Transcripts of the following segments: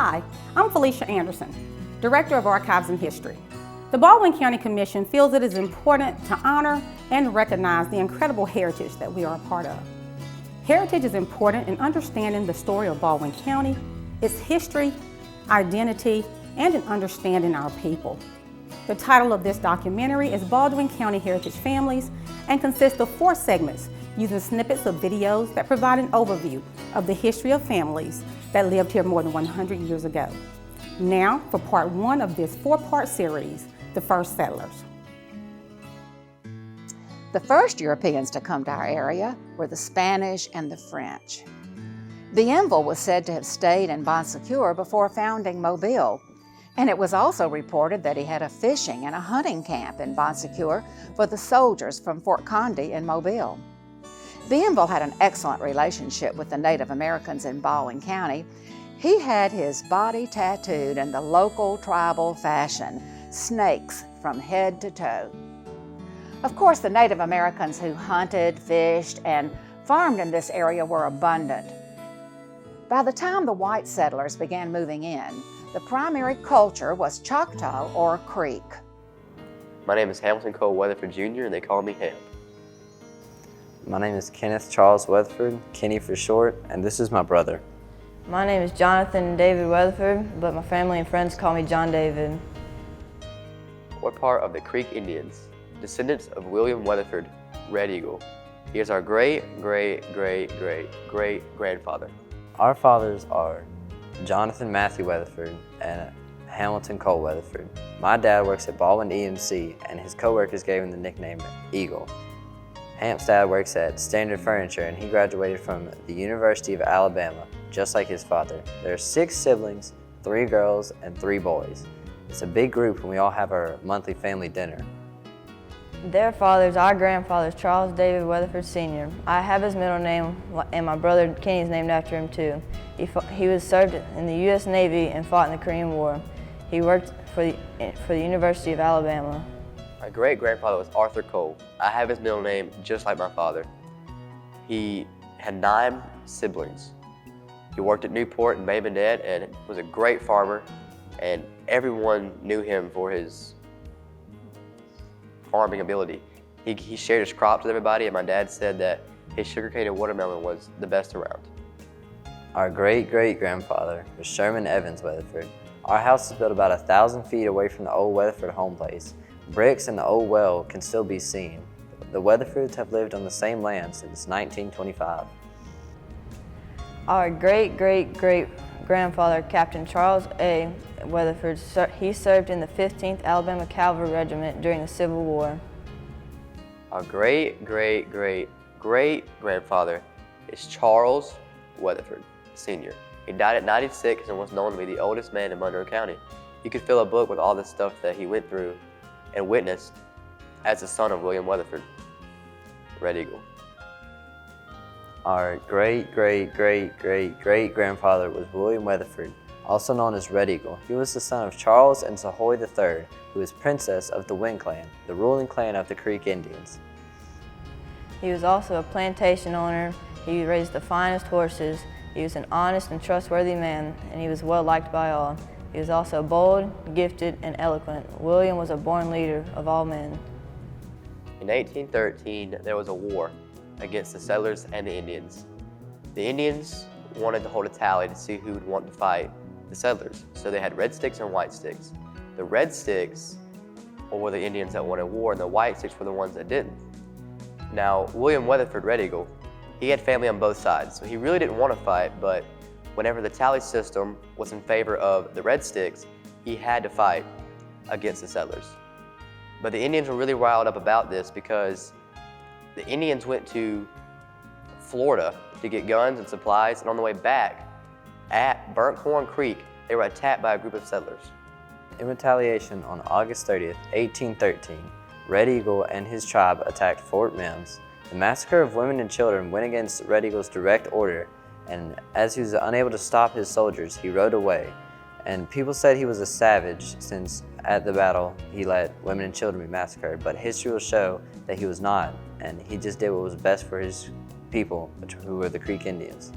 Hi, I'm Felicia Anderson, Director of Archives and History. The Baldwin County Commission feels it is important to honor and recognize the incredible heritage that we are a part of. Heritage is important in understanding the story of Baldwin County, its history, identity, and in understanding our people. The title of this documentary is Baldwin County Heritage Families and consists of 4 segments using snippets of videos that provide an overview of the history of families that lived here more than 100 years ago. Now for part 1 of this 4-part series, The First Settlers. The first Europeans to come to our area were the Spanish and the French. Bienville was said to have stayed in Bon Secour before founding Mobile, and it was also reported that he had a fishing and a hunting camp in Bon Secour for the soldiers from Fort Conde in Mobile. Bienville had an excellent relationship with the Native Americans in Baldwin County. He had his body tattooed in the local tribal fashion, snakes from head to toe. Of course, the Native Americans who hunted, fished, and farmed in this area were abundant. By the time the white settlers began moving in, the primary culture was Choctaw or Creek. My name is Hamilton Cole Weatherford Jr. and they call me Ham. My name is Kenneth Charles Weatherford, Kenny for short, and this is my brother. My name is Jonathan David Weatherford, but my family and friends call me John David. What part of the Creek Indians? Descendants of William Weatherford, Red Eagle. He is our great-great-great-great-great-grandfather. Our fathers are Jonathan Matthew Weatherford and Hamilton Cole Weatherford. My dad works at Baldwin EMC, and his co-workers gave him the nickname Eagle. Hamp's dad works at Standard Furniture, and he graduated from the University of Alabama, just like his father. There are 6 siblings, 3 girls and 3 boys. It's a big group, and we all have our monthly family dinner. Their fathers, our grandfathers, Charles David Weatherford Sr. I have his middle name, and my brother Kenny is named after him too. He was served in the U.S. Navy and fought in the Korean War. He worked for the University of Alabama. My great-grandfather was Arthur Cole. I have his middle name just like my father. He had 9 siblings. He worked at Newport and Bay Minette and was a great farmer, and everyone knew him for his farming ability. He shared his crops with everybody, and my dad said that his sugarcane and watermelon was the best around. Our great-great-grandfather was Sherman Evans Weatherford. Our house is built about 1,000 feet away from the old Weatherford home place. Bricks and the old well can still be seen. The Weatherfords have lived on the same land since 1925. Our great-great-great-grandfather, Captain Charles A. Weatherford, he served in the 15th Alabama Cavalry Regiment during the Civil War. Our great-great-great-great-grandfather is Charles Weatherford Sr. He died at 96 and was known to be the oldest man in Monroe County. You could fill a book with all the stuff that he went through and witnessed as the son of William Weatherford, Red Eagle. Our great-great-great-great-great-grandfather was William Weatherford, also known as Red Eagle. He was the son of Charles and Sahoy III, who was princess of the Wind Clan, the ruling clan of the Creek Indians. He was also a plantation owner. He raised the finest horses. He was an honest and trustworthy man, and he was well liked by all. He was also bold, gifted, and eloquent. William was a born leader of all men. In 1813, there was a war against the settlers and the Indians. The Indians wanted to hold a tally to see who would want to fight the settlers, so they had red sticks and white sticks. The red sticks were the Indians that wanted war, and the white sticks were the ones that didn't. Now, William Weatherford, Red Eagle, he had family on both sides, so he really didn't want to fight, but whenever the tally system was in favor of the red sticks, he had to fight against the settlers. But the Indians were really riled up about this because the Indians went to Florida to get guns and supplies, and on the way back at Burnt Corn Creek, they were attacked by a group of settlers. In retaliation, on August 30th, 1813, Red Eagle and his tribe attacked Fort Mims. The massacre of women and children went against Red Eagle's direct order, and as he was unable to stop his soldiers, he rode away. And people said he was a savage since at the battle he let women and children be massacred, but history will show that he was not, and he just did what was best for his people, who were the Creek Indians.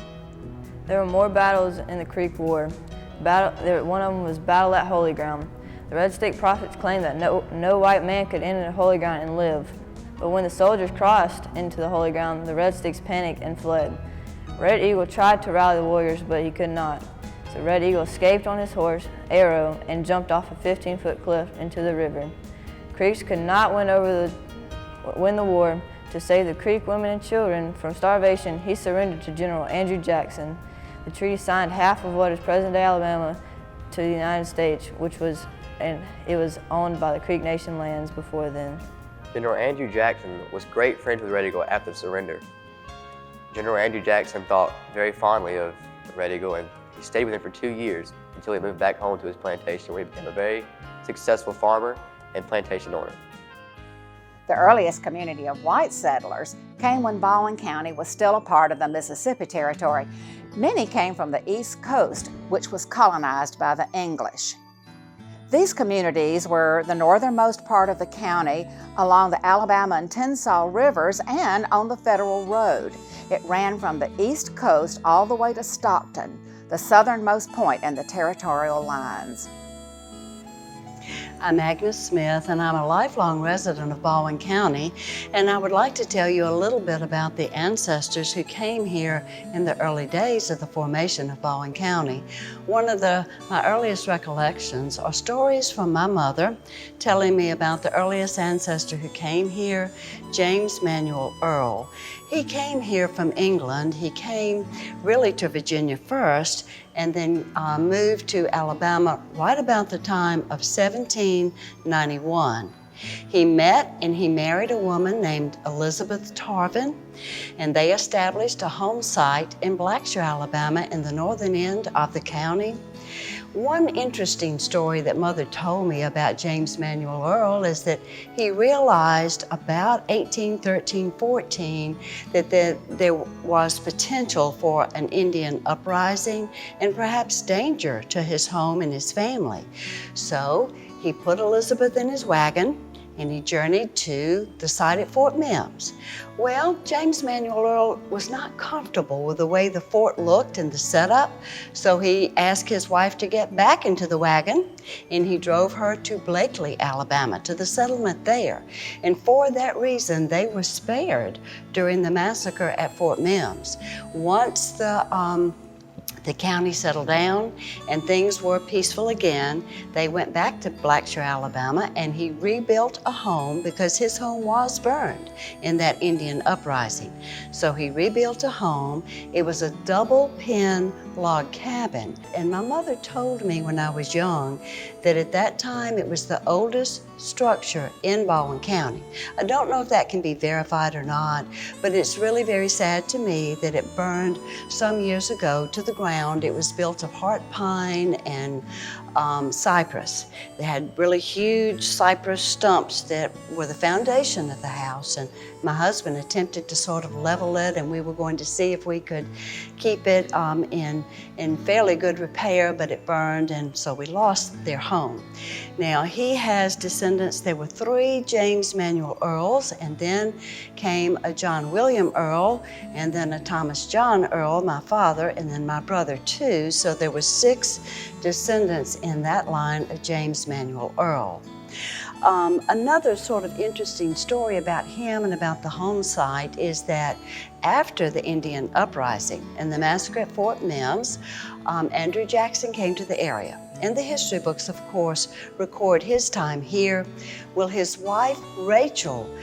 There were more battles in the Creek War. One of them was Battle at Holy Ground. The Red Stick prophets claimed that no white man could enter the Holy Ground and live. But when the soldiers crossed into the Holy Ground, the Red Sticks panicked and fled. Red Eagle tried to rally the warriors, but he could not. So Red Eagle escaped on his horse, Arrow, and jumped off a 15-foot cliff into the river. Creeks could not win the war. To save the Creek women and children from starvation, he surrendered to General Andrew Jackson. The treaty signed half of what is present-day Alabama to the United States, it was owned by the Creek Nation lands before then. General Andrew Jackson was great friends with Red Eagle after the surrender. General Andrew Jackson thought very fondly of Red Eagle, and he stayed with him for 2 years until he moved back home to his plantation, where he became a very successful farmer and plantation owner. The earliest community of white settlers came when Baldwin County was still a part of the Mississippi Territory. Many came from the East Coast, which was colonized by the English. These communities were the northernmost part of the county along the Alabama and Tensas rivers and on the Federal Road. It ran from the East Coast all the way to Stockton, the southernmost point in the territorial lines. I'm Agnes Smith, and I'm a lifelong resident of Baldwin County, and I would like to tell you a little bit about the ancestors who came here in the early days of the formation of Baldwin County. One of my earliest recollections are stories from my mother telling me about the earliest ancestor who came here, James Manuel Earl. He came here from England. He came really to Virginia first, and then moved to Alabama right about the time of 1791. He met and he married a woman named Elizabeth Tarvin, and they established a home site in Blackshear, Alabama, in the northern end of the county. One interesting story that Mother told me about James Manuel Earl is that he realized about 1813-14 that there was potential for an Indian uprising and perhaps danger to his home and his family. So he put Elizabeth in his wagon and he journeyed to the site at Fort Mims. Well, James Manuel Earl was not comfortable with the way the fort looked and the setup, so he asked his wife to get back into the wagon, and he drove her to Blakely, Alabama, to the settlement there. And for that reason, they were spared during the massacre at Fort Mims. Once the county settled down and things were peaceful again, they went back to Blackshear, Alabama, and he rebuilt a home because his home was burned in that Indian uprising. So he rebuilt a home. It was a double pen log cabin. And my mother told me when I was young that at that time it was the oldest structure in Baldwin County. I don't know if that can be verified or not, but it's really very sad to me that it burned some years ago to the ground. It was built of heart pine and cypress. They had really huge cypress stumps that were the foundation of the house, and my husband attempted to sort of level it, and we were going to see if we could keep it in fairly good repair, but it burned, and so we lost their home. Now, he has descendants. There were 3 James Manuel Earls, and then came a John William Earl, and then a Thomas John Earl, my father, and then my brother too. So there were 6 descendants in that line of James Manuel Earl. Another sort of interesting story about him and about the home site is that after the Indian uprising and the massacre at Fort Mims, Andrew Jackson came to the area. And the history books, of course, record his time here. Well, his wife, Rachel,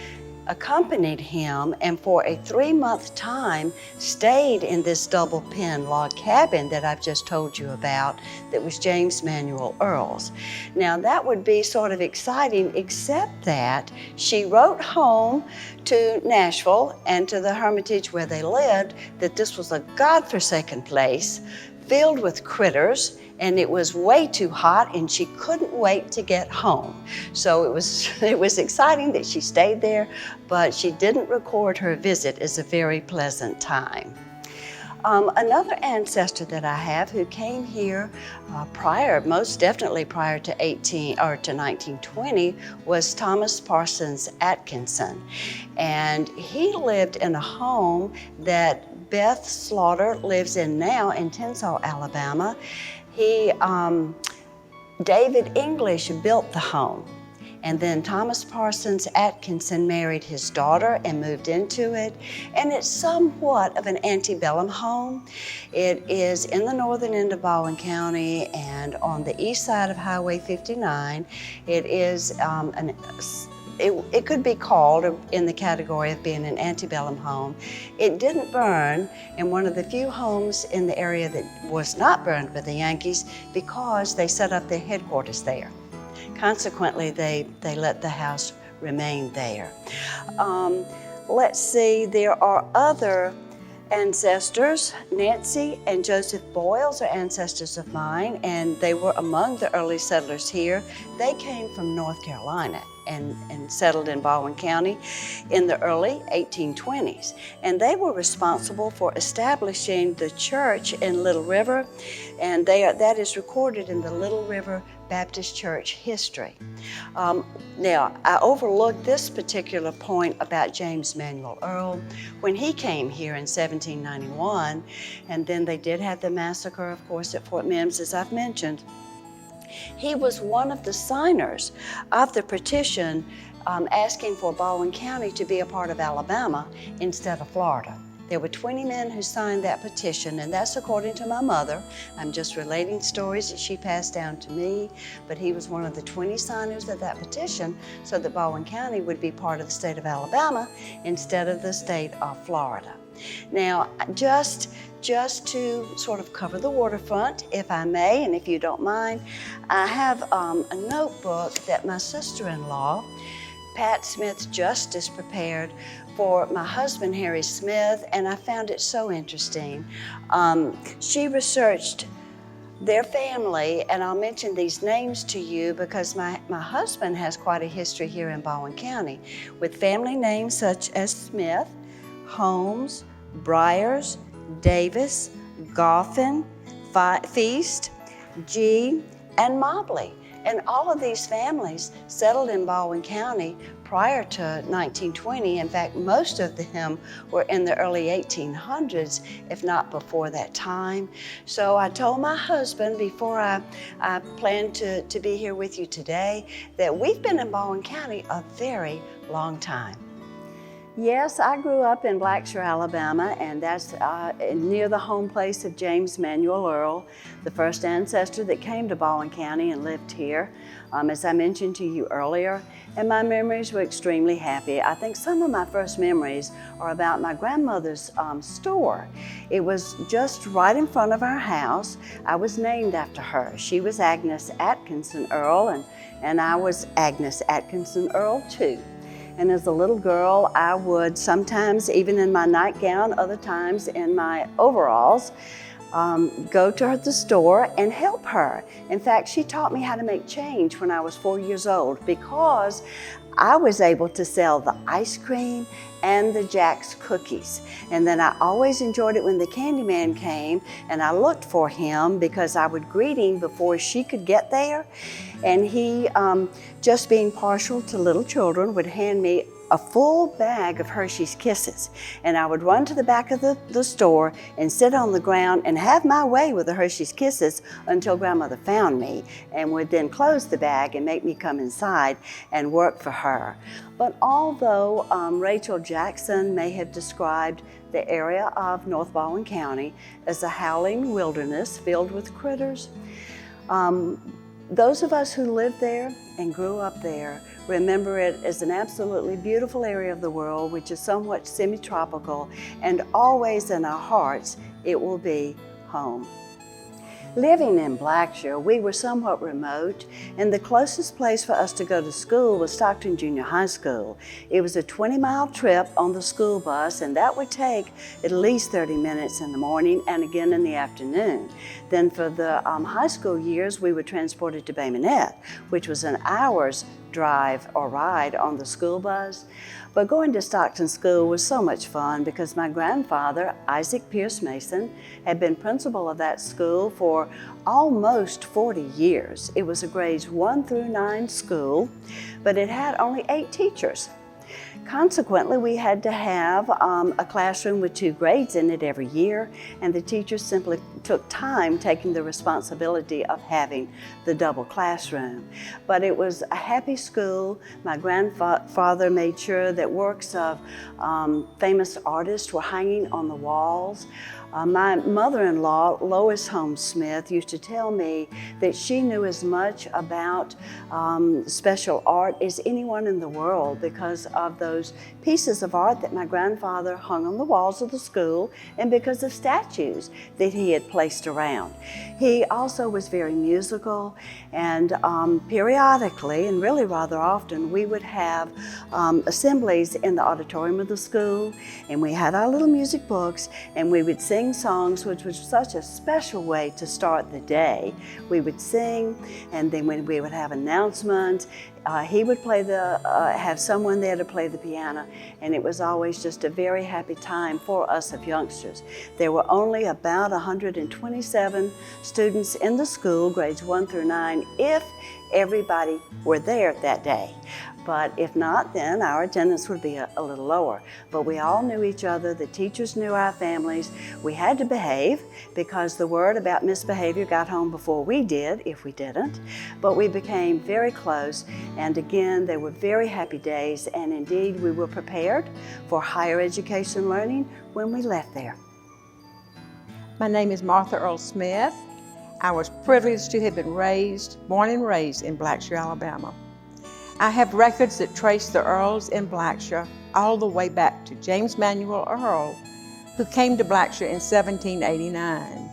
accompanied him and for a 3-month time stayed in this double pen log cabin that I've just told you about that was James Manuel Earl's. Now that would be sort of exciting, except that she wrote home to Nashville and to the Hermitage where they lived that this was a godforsaken place filled with critters, and it was way too hot and she couldn't wait to get home. So it was exciting that she stayed there, but she didn't record her visit as a very pleasant time. Another ancestor that I have who came here most definitely prior to 1920 was Thomas Parsons Atkinson. And he lived in a home that Beth Slaughter lives now in Tensas, Alabama. David English built the home. And then Thomas Parsons Atkinson married his daughter and moved into it. And it's somewhat of an antebellum home. It is in the northern end of Baldwin County and on the east side of Highway 59. It is it could be called in the category of being an antebellum home. It didn't burn, and one of the few homes in the area that was not burned by the Yankees because they set up their headquarters there. Consequently, they let the house remain there. Let's see, there are other ancestors. Nancy and Joseph Boyles are ancestors of mine, and they were among the early settlers here. They came from North Carolina and settled in Baldwin County in the early 1820s. And they were responsible for establishing the church in Little River, and that is recorded in the Little River Baptist Church history. Now, I overlooked this particular point about James Manuel Earl. When he came here in 1791, and then they did have the massacre, of course, at Fort Mims, as I've mentioned, he was one of the signers of the petition asking for Baldwin County to be a part of Alabama instead of Florida. There were 20 men who signed that petition, and that's according to my mother. I'm just relating stories that she passed down to me, but he was one of the 20 signers of that petition so that Baldwin County would be part of the state of Alabama instead of the state of Florida. Now, just to sort of cover the waterfront, if I may, and if you don't mind, I have a notebook that my sister-in-law, Pat Smith Justice, prepared for my husband, Harry Smith, and I found it so interesting. She researched their family, and I'll mention these names to you because my husband has quite a history here in Baldwin County with family names such as Smith, Holmes, Briers, Davis, Goffin, Feast, G, and Mobley. And all of these families settled in Baldwin County prior to 1920. In fact, most of them were in the early 1800s, if not before that time. So I told my husband before I planned to be here with you today that we've been in Baldwin County a very long time. Yes, I grew up in Blackshear, Alabama, and that's near the home place of James Manuel Earl, the first ancestor that came to Baldwin County and lived here, as I mentioned to you earlier, and my memories were extremely happy. I think some of my first memories are about my grandmother's store. It was just right in front of our house. I was named after her. She was Agnes Atkinson Earl, and I was Agnes Atkinson Earl too. And as a little girl, I would sometimes, even in my nightgown, other times in my overalls, go to the store and help her. In fact, she taught me how to make change when I was 4 years old because I was able to sell the ice cream and the Jack's cookies. And then I always enjoyed it when the Candyman came and I looked for him because I would greet him before she could get there. And he, just being partial to little children, would hand me a full bag of Hershey's Kisses. And I would run to the back of the store and sit on the ground and have my way with the Hershey's Kisses until Grandmother found me and would then close the bag and make me come inside and work for her. But although Rachel Jackson may have described the area of North Baldwin County as a howling wilderness filled with critters, those of us who lived there and grew up there remember it as an absolutely beautiful area of the world, which is somewhat semi-tropical, and always in our hearts, it will be home. Living in Blackshear, we were somewhat remote, and the closest place for us to go to school was Stockton Junior High School. It was a 20-mile trip on the school bus, and that would take at least 30 minutes in the morning and again in the afternoon. Then for the high school years, we were transported to Bay Minette, which was an hour's drive or ride on the school bus. But going to Stockton School was so much fun because my grandfather, Isaac Pierce Mason, had been principal of that school for almost 40 years. It was a grades 1 through 9 school, but it had only 8 teachers. Consequently, we had to have a classroom with 2 grades in it every year, and the teachers simply took time taking the responsibility of having the double classroom. But it was a happy school. My grandfather made sure that works of famous artists were hanging on the walls. My mother-in-law, Lois Holmes Smith, used to tell me that she knew as much about special art as anyone in the world because of those pieces of art that my grandfather hung on the walls of the school and because of statues that he had placed around. He also was very musical, and periodically, and really rather often, we would have assemblies in the auditorium of the school, and we had our little music books, and we would sing songs, which was such a special way to start the day. We would sing, and then when we would have announcements, he would play have someone there to play the piano, and it was always just a very happy time for us of youngsters. There were only about 127 students in the school, grades 1 through 9, if everybody were there that day. But if not, then our attendance would be a little lower. But we all knew each other, the teachers knew our families. We had to behave because the word about misbehavior got home before we did, if we didn't. But we became very close, and again, they were very happy days, and indeed we were prepared for higher education learning when we left there. My name is Martha Earl Smith. I was privileged to have been born and raised in Blackshear, Alabama. I have records that trace the Earls in Blackshear all the way back to James Manuel Earl, who came to Blackshear in 1789.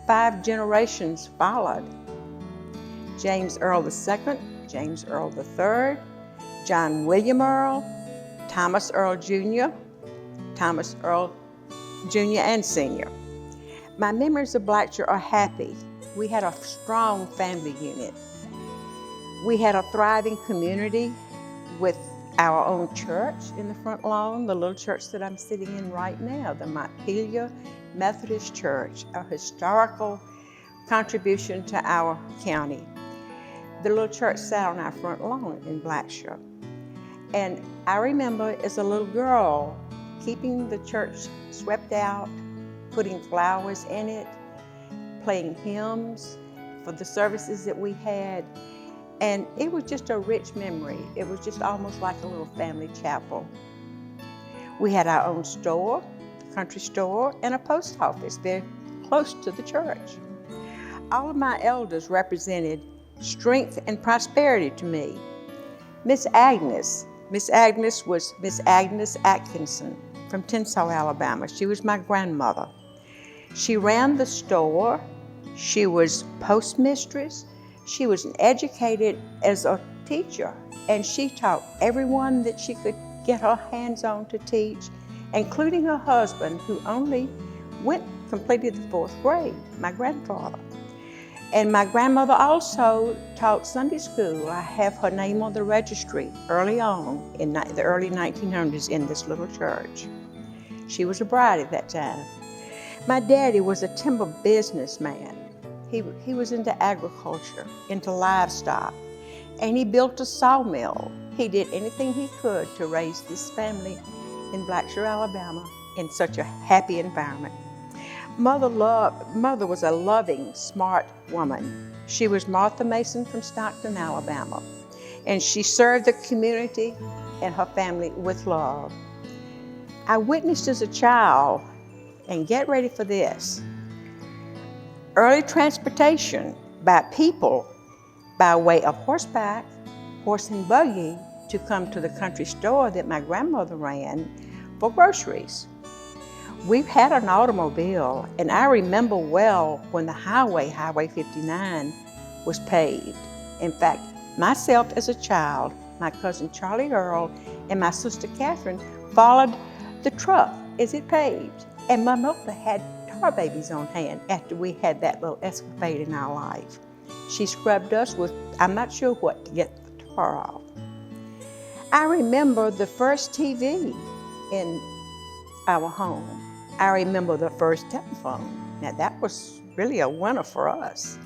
5 generations followed. James Earl II, James Earl III, John William Earl, Thomas Earl Jr., Thomas Earl Jr. and Sr. My memories of Blackshear are happy. We had a strong family unit. We had a thriving community with our own church in the front lawn, the little church that I'm sitting in right now, the Montpelier Methodist Church, a historical contribution to our county. The little church sat on our front lawn in Blackshear. And I remember as a little girl keeping the church swept out, putting flowers in it, playing hymns for the services that we had. And it was just a rich memory. It was just almost like a little family chapel. We had our own store, country store, and a post office very close to the church. All of my elders represented strength and prosperity to me. Miss Agnes was Miss Agnes Atkinson from Tensile, Alabama. She was my grandmother. She ran the store. She was postmistress. She was educated as a teacher, and she taught everyone that she could get her hands on to teach, including her husband, who only completed the 4th grade, my grandfather. And my grandmother also taught Sunday school. I have her name on the registry early on in the early 1900s in this little church. She was a bride at that time. My daddy was a timber businessman. He was into agriculture, into livestock, and he built a sawmill. He did anything he could to raise this family in Blackshear, Alabama, in such a happy environment. Mother was a loving, smart woman. She was Martha Mason from Stockton, Alabama, and she served the community and her family with love. I witnessed as a child, and get ready for this, early transportation by people by way of horseback, horse and buggy, to come to the country store that my grandmother ran for groceries. We've had an automobile, and I remember well when the Highway 59, was paved. In fact, myself as a child, my cousin Charlie Earl, and my sister Catherine followed the truck as it paved. And my mother had tar babies on hand after we had that little escapade in our life. She scrubbed us with, I'm not sure what, to get the tar off. I remember the first TV in our home. I remember the first telephone. Now that was really a winner for us.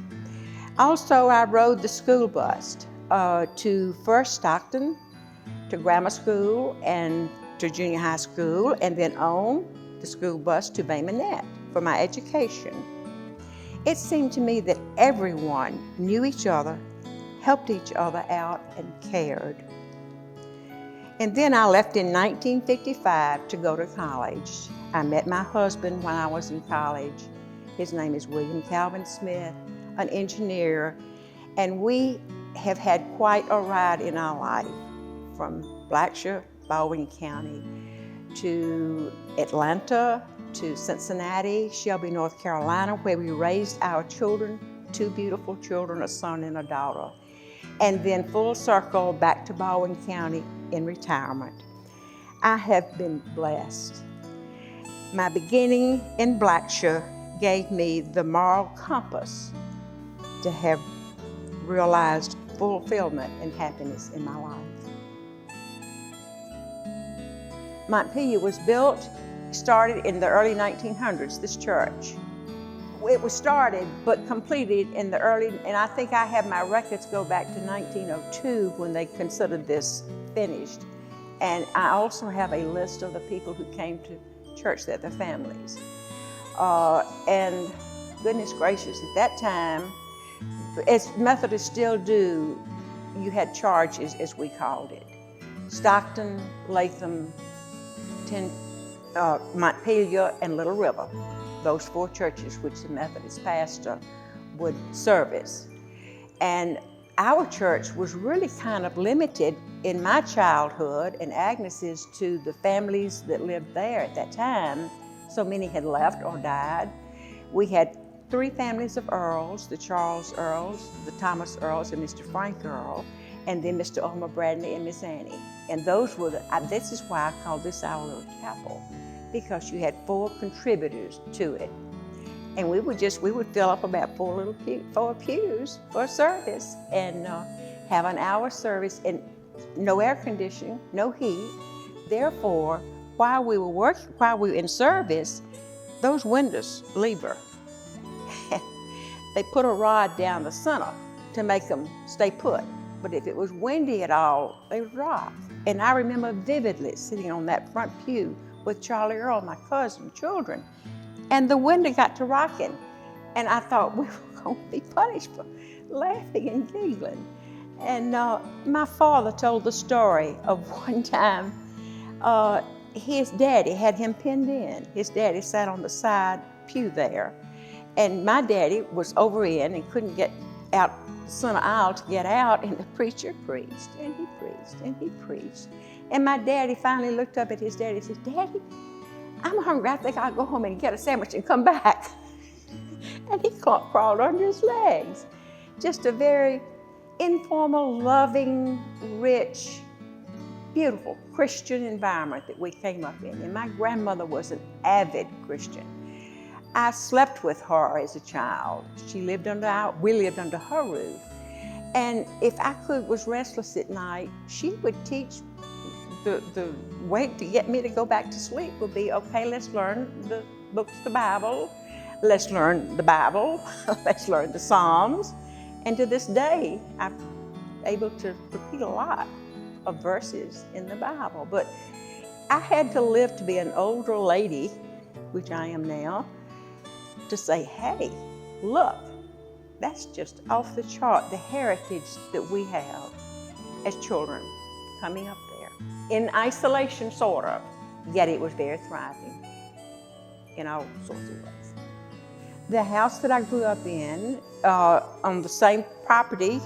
Also, I rode the school bus to first Stockton, to grammar school and to junior high school, and then on the school bus to Bay Minette for my education. It seemed to me that everyone knew each other, helped each other out, and cared. And then I left in 1955 to go to college. I met my husband when I was in college. His name is William Calvin Smith, an engineer, and we have had quite a ride in our life, from Blackshear, Baldwin County, to Atlanta, to Cincinnati, Shelby, North Carolina, where we raised our children, 2 beautiful children, a son and a daughter. And then full circle back to Baldwin County in retirement. I have been blessed. My beginning in Blackshear gave me the moral compass to have realized fulfillment and happiness in my life. Montpelier was started in the early 1900s, this church. It was started but completed in the early, and I think I have my records go back to 1902 when they considered this finished. And I also have a list of the people who came to church, their families. And goodness gracious, at that time, as Methodists still do, you had charges, as we called it. Stockton, Latham, Montpelier, and Little River. Those 4 churches which the Methodist pastor would service. And our church was really kind of limited in my childhood and Agnes's to the families that lived there at that time. So many had left or died. We had 3 families of Earls, the Charles Earls, the Thomas Earls, and Mr. Frank Earl, and then Mr. Elmer Bradley and Miss Annie. And those were this is why I call this our little chapel, because you had 4 contributors to it. And we would fill up about 4 pews for service and have an hour service, and no air conditioning, no heat. Therefore, while we were in service, those windows lever. They put a rod down the center to make them stay put. But if it was windy at all, they would rock. And I remember vividly sitting on that front pew with Charlie Earl, my cousin, children, and the window got to rocking. And I thought we were going to be punished for laughing and giggling. And my father told the story of one time his daddy had him pinned in. His daddy sat on the side pew there, and my daddy was over in and couldn't get out the center aisle to get out, and the preacher preached, and he preached, and he preached. And my daddy finally looked up at his daddy and said, "Daddy, I'm hungry. I think I'll go home and get a sandwich and come back." And he crawled under his legs. Just a very informal, loving, rich, beautiful Christian environment that we came up in. And my grandmother was an avid Christian. I slept with her as a child. We lived under her roof. And if I was restless at night, she would teach. The way to get me to go back to sleep would be, okay, let's learn the books of the Bible. Let's learn the Bible. Let's learn the Psalms. And to this day, I'm able to repeat a lot of verses in the Bible. But I had to live to be an older lady, which I am now, to say, hey, look, that's just off the chart, the heritage that we have as children coming up there. In isolation, sort of, yet it was very thriving in all sorts of ways. The house that I grew up in, on the same property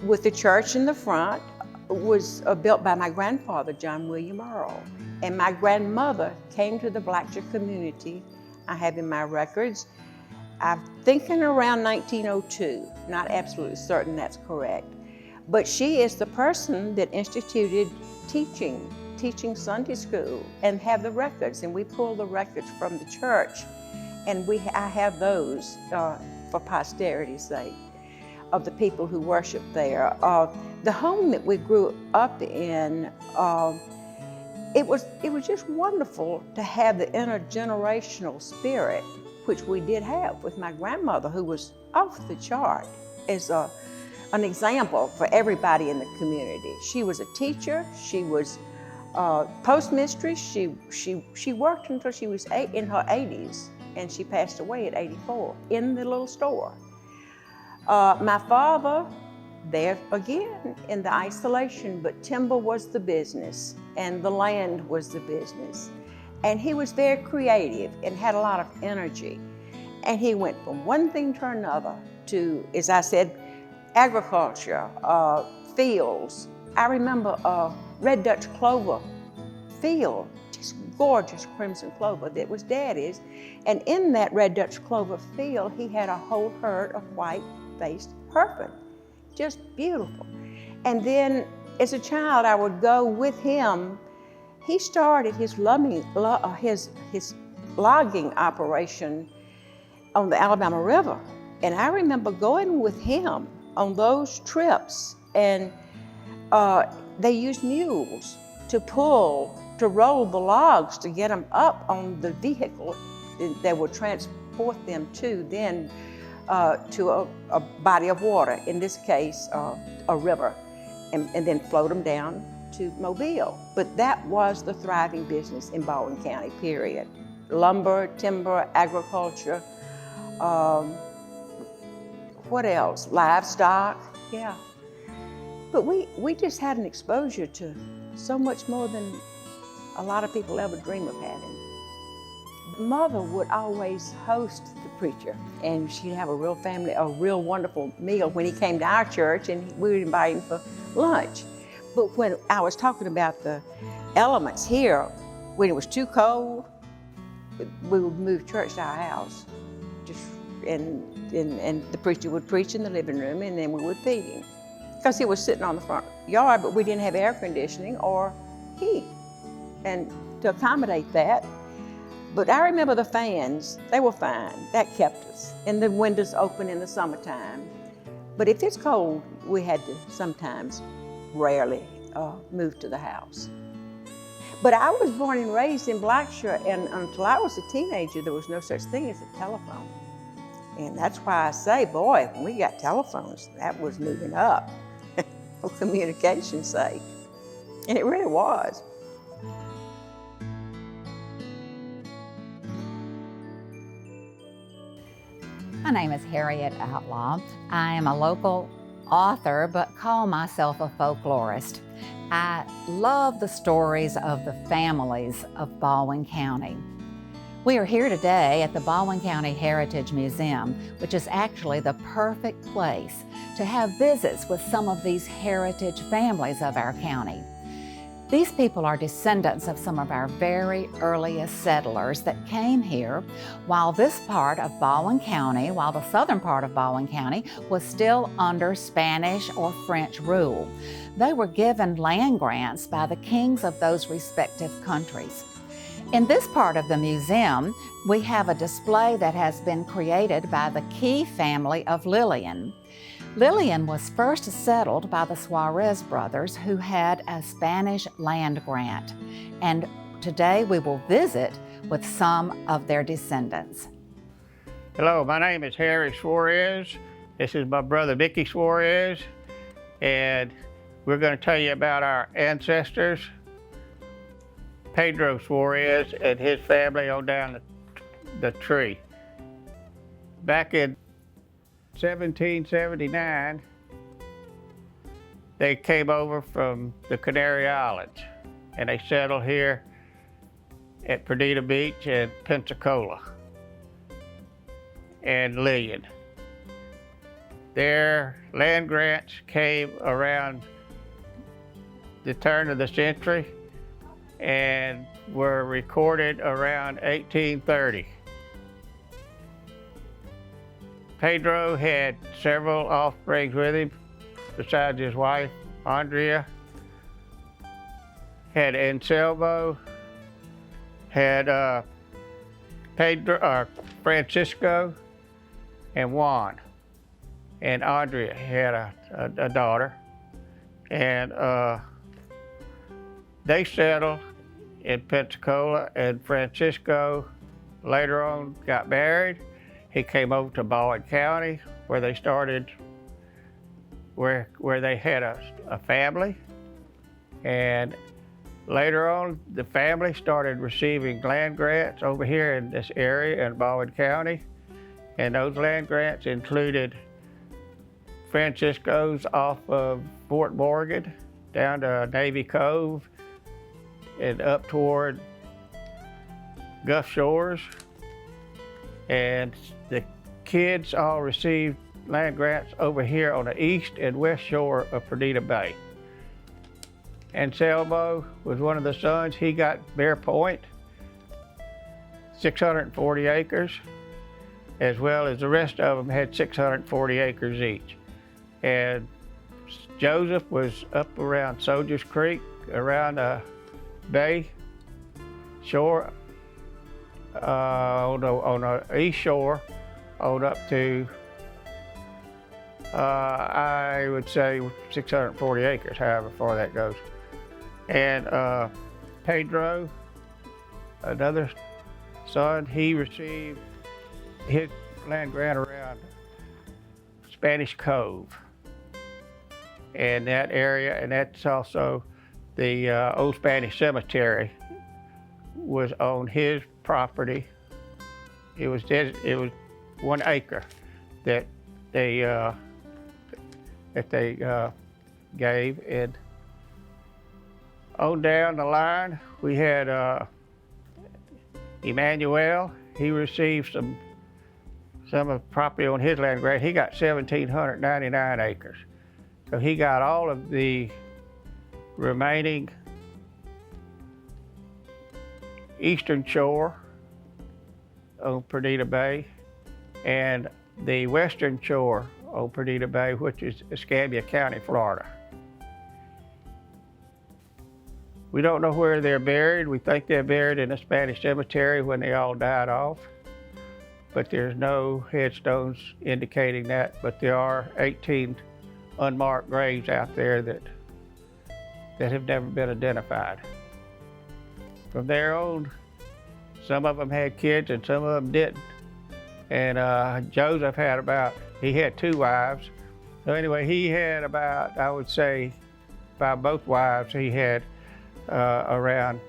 with the church in the front, was built by my grandfather, John William Earl. And my grandmother came to the Blackshear community. I have in my records, I'm thinking around 1902, not absolutely certain that's correct. But she is the person that instituted teaching Sunday school, and have the records, and we pull the records from the church, and I have those for posterity's sake of the people who worship there. The home that we grew up in, it was just wonderful to have the intergenerational spirit, which we did have with my grandmother, who was off the chart as a an example for everybody in the community. She was a teacher, she was postmistress, she worked until she was in her 80s, and she passed away at 84 in the little store. My father, there again in the isolation, but timber was the business and the land was the business. And he was very creative and had a lot of energy. And he went from one thing to another to, as I said, agriculture, fields. I remember a red Dutch clover field, just gorgeous crimson clover that was Daddy's. And in that red Dutch clover field, he had a whole herd of white-faced hereford, just beautiful. And then as a child, I would go with him. He started his logging operation on the Alabama River. And I remember going with him on those trips, and they used mules to roll the logs to get them up on the vehicle that would transport them to a body of water, in this case, a river, and then float them down to Mobile. But that was the thriving business in Baldwin County, period. Lumber, timber, agriculture, what else? Livestock, yeah. But we just had an exposure to so much more than a lot of people ever dream of having. Mother would always host the preacher, and she'd have a real wonderful meal when he came to our church, and we would invite him for lunch. But when I was talking about the elements here, when it was too cold, we would move church to our house, and the preacher would preach in the living room, and then we would feed him. Because he was sitting on the front yard, but we didn't have air conditioning or heat. And to accommodate that, but I remember the fans, they were fine. That kept us. And the windows open in the summertime. But if it's cold, we had to sometimes, rarely, move to the house. But I was born and raised in Blackshear, and until I was a teenager, there was no such thing as a telephone. And that's why I say, boy, when we got telephones, that was moving up for communication's sake. And it really was. My name is Harriet Outlaw. I am a local author, but call myself a folklorist. I love the stories of the families of Baldwin County. We are here today at the Baldwin County Heritage Museum, which is actually the perfect place to have visits with some of these heritage families of our county. These people are descendants of some of our very earliest settlers that came here while this part of Baldwin County, while the southern part of Baldwin County was still under Spanish or French rule. They were given land grants by the kings of those respective countries. In this part of the museum, we have a display that has been created by the Key family of Lillian. Lillian was first settled by the Suarez brothers, who had a Spanish land grant. And today we will visit with some of their descendants. Hello, my name is Harry Suarez. This is my brother Vicky Suarez, and we're going to tell you about our ancestors, Pedro Suarez and his family on down the tree. Back in 1779, they came over from the Canary Islands, and they settled here at Perdita Beach and Pensacola and Lillian. Their land grants came around the turn of the century and were recorded around 1830. Pedro had several offspring with him, besides his wife, Andrea. Had Anselmo, had Francisco, and Juan. And Andrea had a daughter. And they settled in Pensacola, and Francisco later on got married. He came over to Baldwin County, where they started where they had a family, and later on the family started receiving land grants over here in this area in Baldwin County, and those land grants included Francisco's off of Fort Morgan down to Navy Cove and up toward Gulf Shores, and the kids all received land grants over here on the east and west shore of Perdita Bay. Anselmo was one of the sons. He got Bear Point, 640 acres, as well as the rest of them had 640 acres each. And Joseph was up around Soldiers Creek, around the bay shore, on the east shore, on up to, I would say 640 acres, however far that goes. And Pedro, another son, he received his land grant around Spanish Cove and that area, and that's also the Old Spanish Cemetery was on his property. It was 1 acre that they gave. And on down the line, we had Emmanuel. He received some of the property on his land grant. He got 1,799 acres. So he got all of the remaining eastern shore on Perdita Bay and the western shore on Perdita Bay, which is Escambia County, Florida. We don't know where they're buried. We think they're buried in a Spanish cemetery when they all died off, but there's no headstones indicating that. But there are 18 unmarked graves out there that have never been identified. From there on, some of them had kids and some of them didn't. And Joseph he had 2 wives. So anyway, he had about, I would say, by both wives, he had around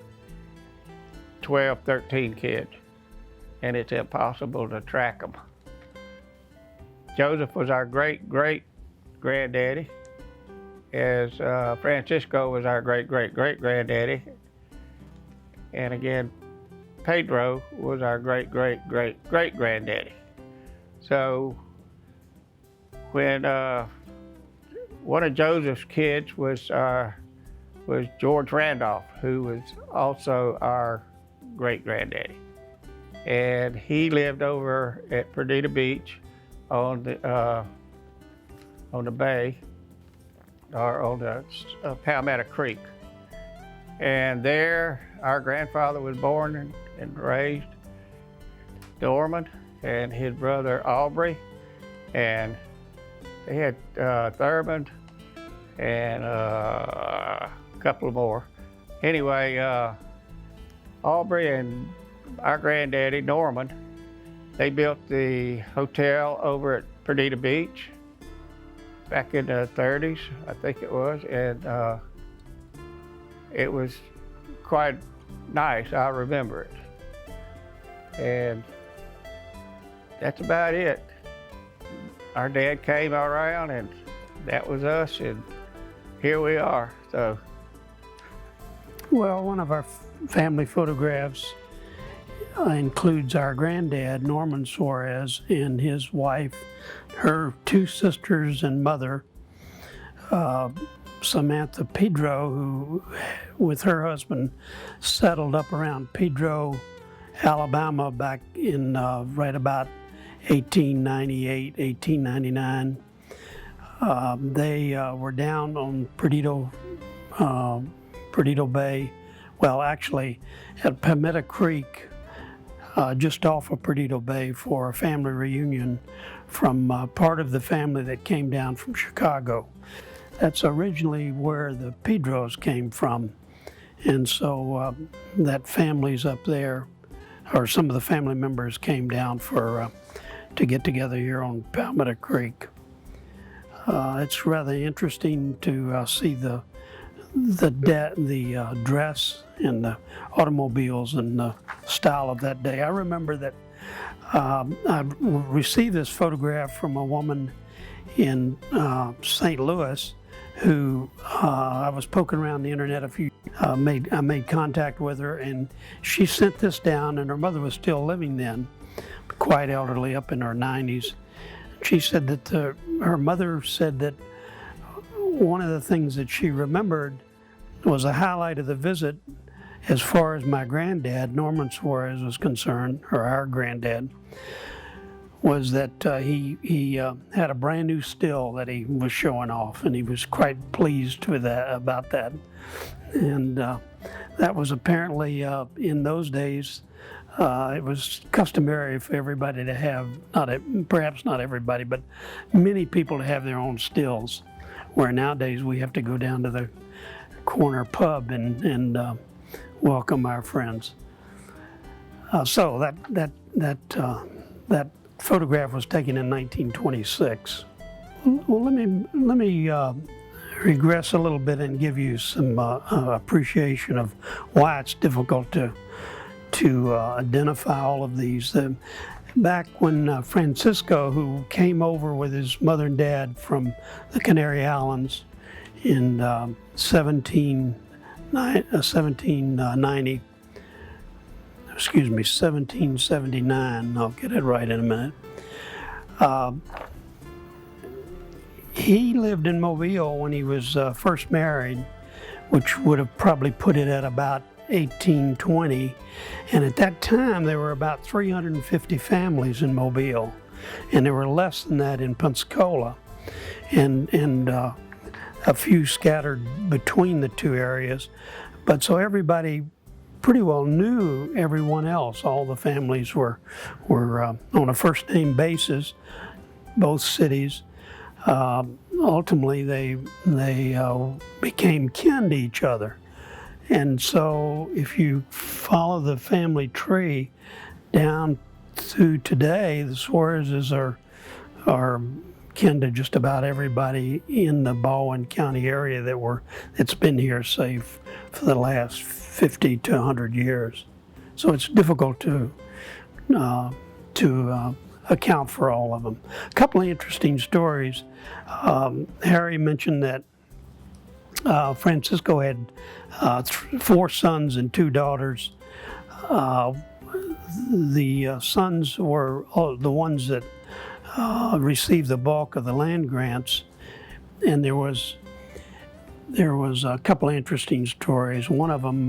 12, 13 kids. And it's impossible to track them. Joseph was our great-great-granddaddy, as Francisco was our great-great-great-granddaddy. And again, Pedro was our great-great-great-great-granddaddy. So when one of Joseph's kids was George Randolph, who was also our great-granddaddy. And he lived over at Perdita Beach on the bay, or on the Palmetto Creek. And there, our grandfather was born and raised, Norman, and his brother Aubrey, and they had Thurmond and a couple more. Anyway, Aubrey and our granddaddy, Norman, they built the hotel over at Perdita Beach back in the 30s, I think it was, and it was quite nice. I remember it. And that's about it. Our dad came around and that was us, and here we are. So, well, one of our family photographs includes our granddad, Norman Suarez, and his wife, her 2 sisters and mother, Samantha Pedro, who with her husband settled up around Pedro, Alabama back in right about 1898, 1899. They were down on Perdido Bay, well actually at Palmetto Creek, just off of Perdido Bay for a family reunion from part of the family that came down from Chicago. That's originally where the Pedros came from. And so that family's up there, or some of the family members came down to get together here on Palmetto Creek. It's rather interesting to see the dress and the automobiles and the style of that day. I remember that I received this photograph from a woman in St. Louis who I was poking around the internet I made contact with her, and she sent this down, and her mother was still living then, quite elderly, up in her 90s. She said that her mother said that one of the things that she remembered was a highlight of the visit as far as my granddad, Norman Suarez, was concerned, or our granddad, was that he had a brand new still that he was showing off, and he was quite pleased with about that. And that was apparently, in those days, it was customary for everybody to have, perhaps not everybody, but many people to have their own stills, where nowadays we have to go down to the corner pub and welcome our friends. So that photograph was taken in 1926. Well, let me regress a little bit and give you some appreciation of why it's difficult to identify all of these. Back when Francisco, who came over with his mother and dad from the Canary Islands in 1779, I'll get it right in a minute. He lived in Mobile when he was first married, which would have probably put it at about 1820, and at that time there were about 350 families in Mobile, and there were less than that in Pensacola, and a few scattered between the two areas. But so everybody pretty well knew everyone else. All the families were on a first name basis, both cities. Ultimately they became kin to each other. And so if you follow the family tree down through today, the Suarezes are kin to just about everybody in the Baldwin County area that's been here, say, for the last 50 to 100 years. So it's difficult to account for all of them. A couple of interesting stories. Harry mentioned that Francisco had 4 sons and 2 daughters. The sons were the ones that received the bulk of the land grants, and there was a couple of interesting stories. One of them,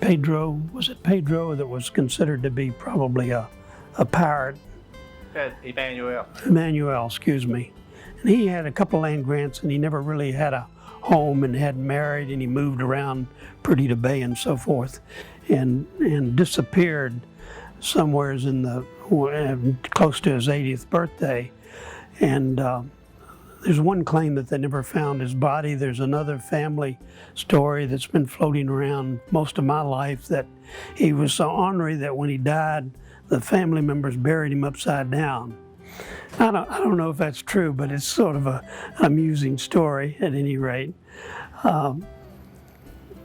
Pedro, was it Pedro, that was considered to be probably a pirate? Emmanuel, excuse me. And he had a couple of land grants, and he never really had a home and hadn't married, and he moved around Perdita Bay and so forth, and disappeared somewheres in close to his 80th birthday. And there's one claim that they never found his body. There's another family story that's been floating around most of my life, that he was so ornery that when he died, the family members buried him upside down. I don't know if that's true, but it's sort of an amusing story at any rate.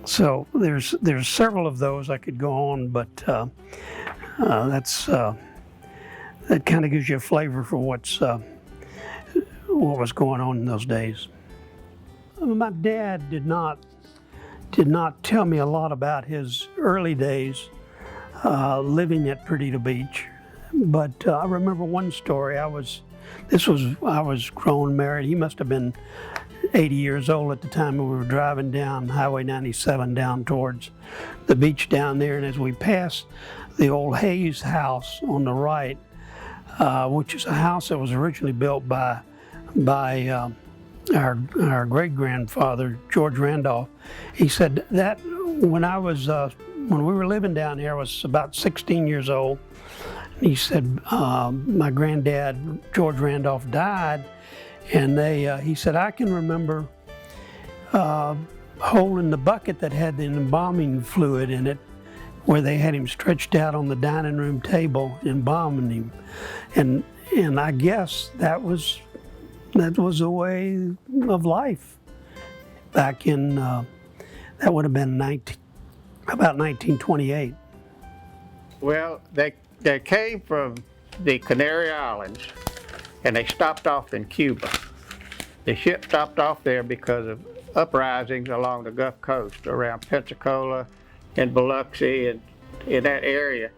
So there's several of those. I could go on, but that kind of gives you a flavor for what was going on in those days. My dad did not tell me a lot about his early days living at Perdita Beach, but I remember one story. I was grown, married. He must have been 80 years old at the time when we were driving down Highway 97 down towards the beach down there, and as we passed the old Hayes house on the right, which is a house that was originally built by our great-grandfather, George Randolph. He said that when we were living down here, I was about 16 years old. He said my granddad, George Randolph, died, and he said, I can remember holding the bucket that had the embalming fluid in it, where they had him stretched out on the dining room table, embalming him. And and I guess that was the way of life back in, that would have been about 1928. Well, they came from the Canary Islands, and they stopped off in Cuba. The ship stopped off there because of uprisings along the Gulf Coast, around Pensacola and Biloxi and in that area.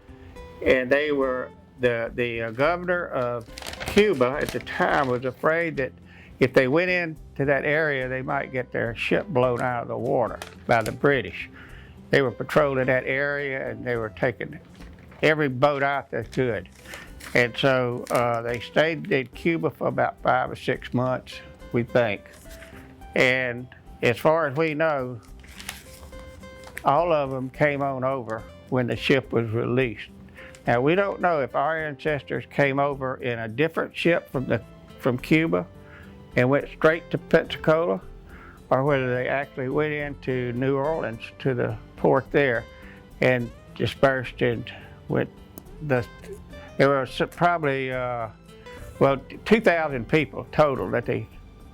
And they were, the governor of Cuba at the time was afraid that if they went into that area, they might get their ship blown out of the water by the British. They were patrolling that area, and they were taking every boat out they could. And so they stayed in Cuba for about 5 or 6 months, we think. And as far as we know, all of them came on over when the ship was released. Now, we don't know if our ancestors came over in a different ship from Cuba and went straight to Pensacola, or whether they actually went into New Orleans to the port there and dispersed and went. There were probably, 2,000 people total that they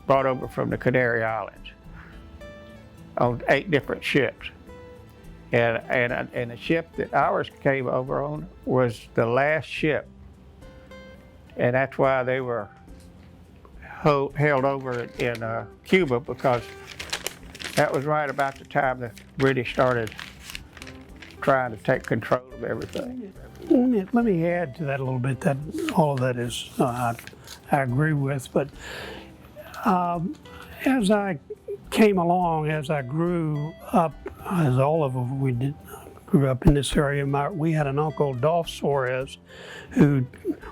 brought over from the Canary Islands on 8 different ships. And the ship that ours came over on was the last ship. And that's why they were held over in Cuba, because that was right about the time the British started trying to take control of everything. Let me add to that a little bit. That all of that is I agree with, but as I came along, as I grew up, as all of us grew up in this area, we had an uncle, Dolph Suarez, who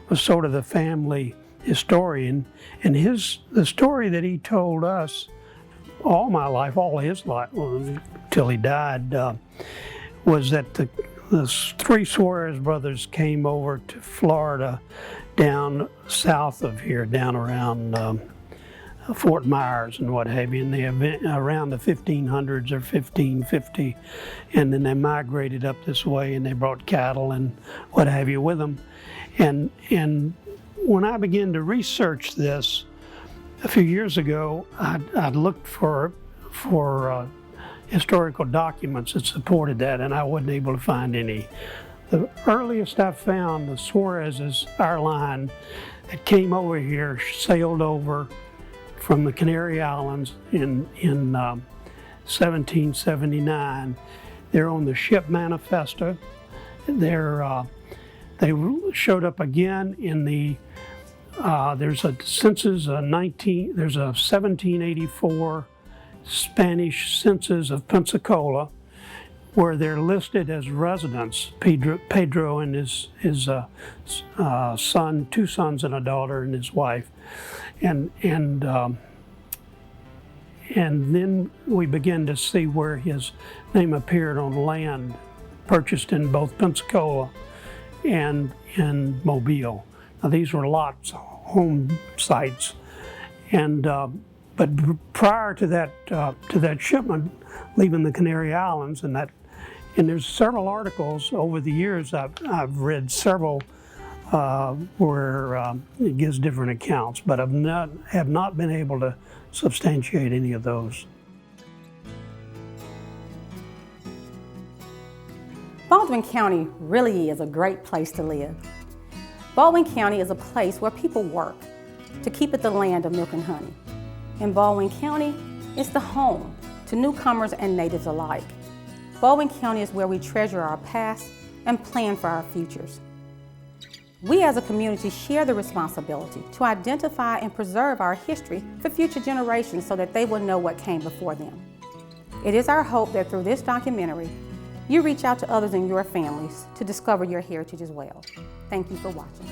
was sort of the family historian, and the story that he told us all my life, all his life, until he died, was that the 3 Suarez brothers came over to Florida down south of here, down around Fort Myers and what have you, and they around the 1500s or 1550, and then they migrated up this way and they brought cattle and what have you with them. And when I began to research this a few years ago, I looked for historical documents that supported that, and I wasn't able to find any. The earliest I found, the Suarezes, our line, that came over here, sailed over from the Canary Islands in 1779. They're on the ship Manifesta. They showed up again in the, there's a census, there's a 1784 Spanish census of Pensacola, where they're listed as residents. Pedro and his son, 2 sons and a daughter, and his wife, and then we begin to see where his name appeared on land purchased in both Pensacola and in Mobile. Now, these were lots, home sites, and but prior to that shipment leaving the Canary Islands, and there's several articles over the years I've read several where it gives different accounts, but have not been able to substantiate any of those. Baldwin County really is a great place to live. Baldwin County is a place where people work to keep it the land of milk and honey. In Baldwin County, it's the home to newcomers and natives alike. Baldwin County is where we treasure our past and plan for our futures. We as a community share the responsibility to identify and preserve our history for future generations so that they will know what came before them. It is our hope that through this documentary, you reach out to others in your families to discover your heritage as well. Thank you for watching.